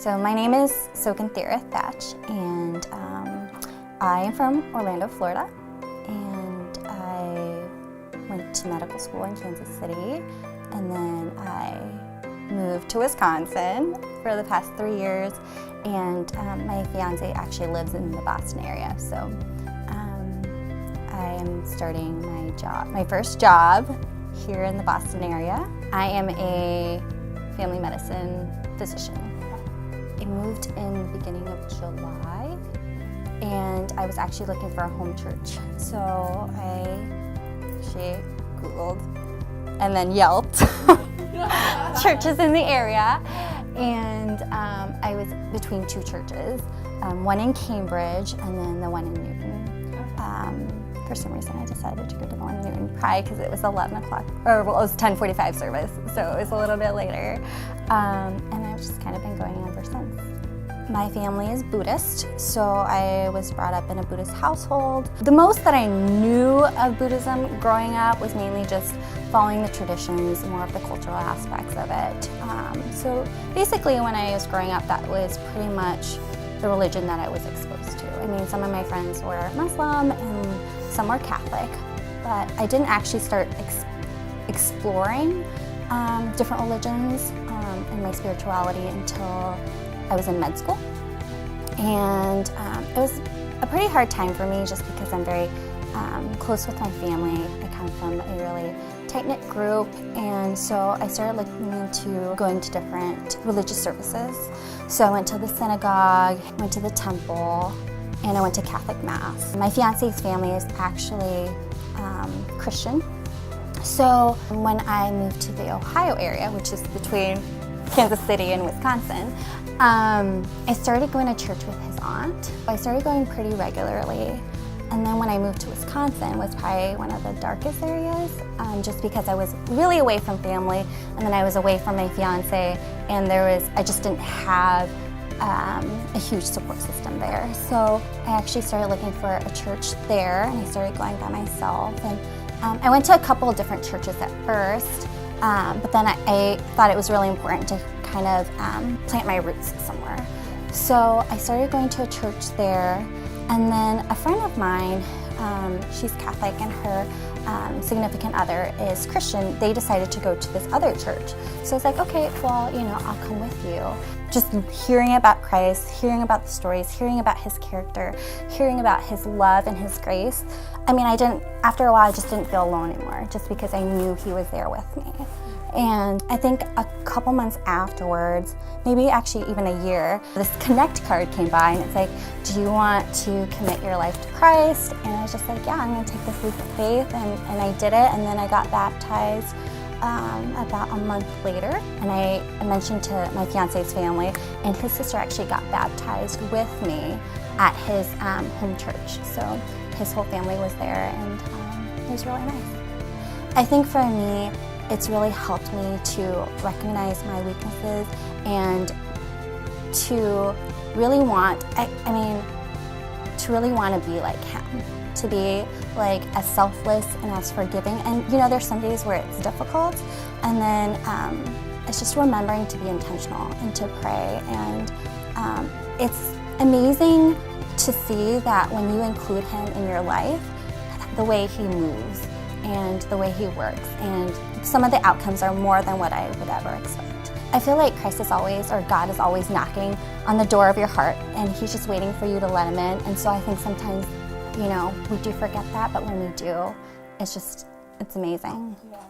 So my name is Therith Thatch, and I am from Orlando, Florida, and I went to medical school in Kansas City, and then I moved to Wisconsin for the past 3 years, and my fiance actually lives in the Boston area, so I am starting my first job here in the Boston area. I am a family medicine physician. I moved in the beginning of July, and I was actually looking for a home church. So I actually Googled and then Yelped churches in the area, and I was between two churches, one in Cambridge and then the one in Newton. For some reason I decided to go to the one in Newton, probably because it was 11 o'clock, or well, it was 10:45 service, so it was a little bit later. And I've just kind of been going ever since. My family is Buddhist, so I was brought up in a Buddhist household. The most that I knew of Buddhism growing up was mainly just following the traditions, more of the cultural aspects of it. So basically when I was growing up, that was pretty much the religion that I was exposed to. I mean, some of my friends were Muslim and some were Catholic, but I didn't actually start exploring different religions and my spirituality until I was in med school. And it was a pretty hard time for me just because I'm very close with my family. I come from a really tight-knit group, and so I started looking into going to different religious services. So I went to the synagogue, went to the temple, and I went to Catholic Mass. My fiance's family is actually Christian. So when I moved to the Ohio area, which is between Kansas City and Wisconsin, I started going to church with his aunt. I started going pretty regularly. And then when I moved to Wisconsin was probably one of the darkest areas, just because I was really away from family, and then I was away from my fiance, and I just didn't have a huge support system there. So I actually started looking for a church there, and I started going by myself. And I went to a couple of different churches at first, but then I thought it was really important to kind of plant my roots somewhere. So I started going to a church there, and then a friend of mine, she's Catholic, and her significant other is Christian. They decided to go to this other church. So I was like, okay, well, I'll come with you. Just hearing about Christ, hearing about the stories, hearing about his character, hearing about his love and his grace. I mean, after a while, I just didn't feel alone anymore, just because I knew he was there with me. And I think a couple months afterwards, maybe actually even a year, this Connect card came by, and it's like, do you want to commit your life to Christ? And I was just like, yeah, I'm going to take this leap of faith, and I did it, and then I got baptized about a month later. And I mentioned to my fiance's family, and his sister actually got baptized with me at his home church. So his whole family was there, and it was really nice. I think for me, it's really helped me to recognize my weaknesses and to really want, to really want to be like him, to be like as selfless and as forgiving. And there's some days where it's difficult, and then it's just remembering to be intentional and to pray. And it's amazing to see that when you include him in your life, the way he moves and the way he works, and some of the outcomes are more than what I would ever expect. I feel like Christ is always, or God is always knocking on the door of your heart, and he's just waiting for you to let him in. And so I think sometimes, we do forget that, but when we do, it's amazing. Yeah.